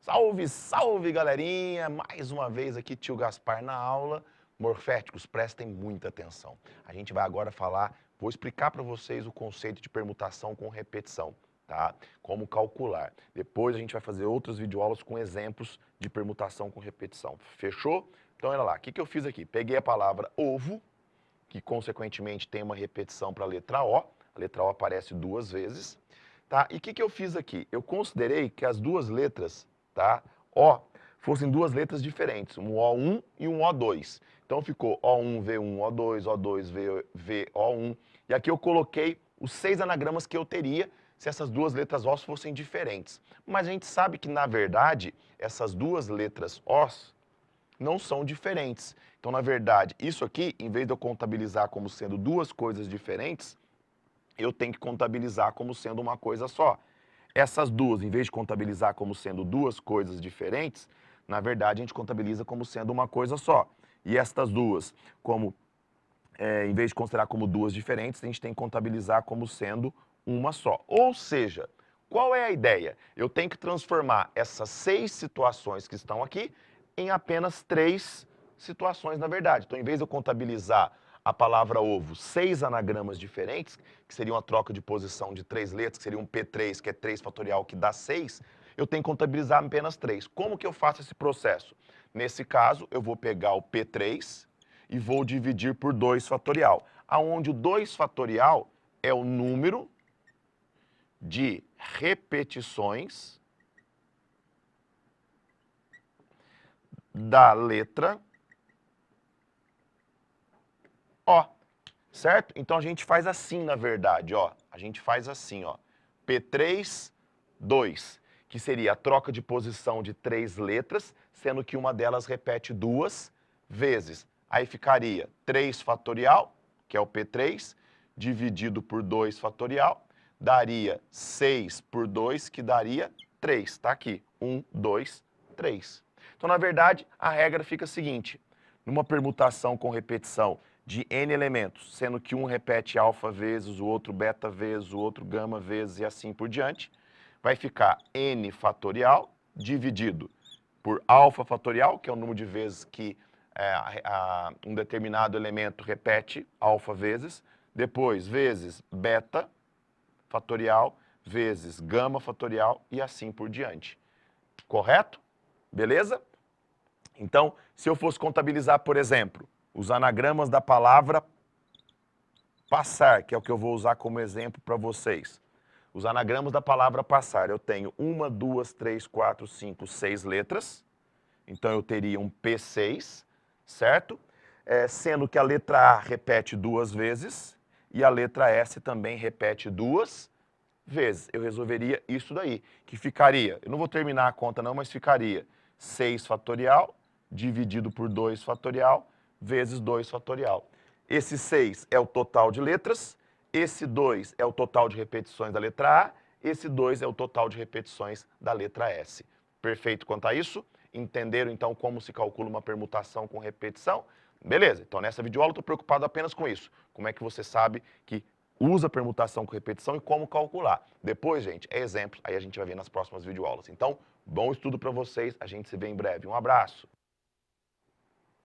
Salve, salve, galerinha! Mais uma vez aqui, tio Gaspar na aula. Morféticos, prestem muita atenção. A gente vai agora vou explicar para vocês o conceito de permutação com repetição, tá? Como calcular. Depois a gente vai fazer outras videoaulas com exemplos de permutação com repetição. Fechou? Então, olha lá, o que eu fiz aqui? Peguei a palavra ovo, que consequentemente tem uma repetição para a letra O. A letra O aparece duas vezes, tá? E o que eu fiz aqui? Eu considerei que as duas letras, tá? O, fossem duas letras diferentes, um O1 e um O2. Então ficou O1, V1, O2, O2, V, O1. E aqui eu coloquei os 6 anagramas que eu teria se essas duas letras Os fossem diferentes. Mas a gente sabe que, na verdade, essas duas letras Os não são diferentes. Então, na verdade, isso aqui, em vez de eu contabilizar como sendo duas coisas diferentes, eu tenho que contabilizar como sendo uma coisa só. Essas duas, em vez de contabilizar como sendo duas coisas diferentes, na verdade a gente contabiliza como sendo uma coisa só. E estas duas, em vez de considerar como duas diferentes, a gente tem que contabilizar como sendo uma só. Ou seja, qual é a ideia? Eu tenho que transformar essas 6 situações que estão aqui em apenas 3 situações, na verdade. Então, em vez de eu contabilizar a palavra ovo, 6 anagramas diferentes, que seria uma troca de posição de 3 letras, que seria um P3, que é 3 fatorial, que dá 6, eu tenho que contabilizar apenas 3. Como que eu faço esse processo? Nesse caso, eu vou pegar o P3 e vou dividir por 2 fatorial, aonde o 2 fatorial é o número de repetições da letra O, certo? Então a gente faz assim, na verdade, ó. A gente faz assim, ó. P3, 2, que seria a troca de posição de 3 letras, sendo que uma delas repete 2 vezes. Aí ficaria 3 fatorial, que é o P3, dividido por 2 fatorial, daria 6 por 2, que daria 3. Tá aqui, 1, 2, 3. Então, na verdade, a regra fica a seguinte: numa permutação com repetição de n elementos, sendo que um repete alfa vezes, o outro beta vezes, o outro gama vezes e assim por diante, vai ficar n fatorial dividido por alfa fatorial, que é o número de vezes que um determinado elemento repete alfa vezes, depois vezes beta fatorial vezes gama fatorial e assim por diante. Correto? Beleza? Então, se eu fosse contabilizar, por exemplo, os anagramas da palavra passar, que é o que eu vou usar como exemplo para vocês. Os anagramas da palavra passar, eu tenho 1, 2, 3, 4, 5, 6 letras. Então, eu teria um P6, certo? Sendo que a letra A repete 2 vezes e a letra S também repete 2 vezes. Eu resolveria isso daí, que ficaria, eu não vou terminar a conta não, mas ficaria 6 fatorial dividido por 2 fatorial vezes 2 fatorial. Esse 6 é o total de letras, esse 2 é o total de repetições da letra A, esse 2 é o total de repetições da letra S. Perfeito quanto a isso? Entenderam então como se calcula uma permutação com repetição? Beleza, então nessa videoaula eu estou preocupado apenas com isso. Como é que você sabe que usa permutação com repetição e como calcular. Depois, gente, é exemplo, aí a gente vai ver nas próximas videoaulas. Então, bom estudo para vocês, a gente se vê em breve. Um abraço!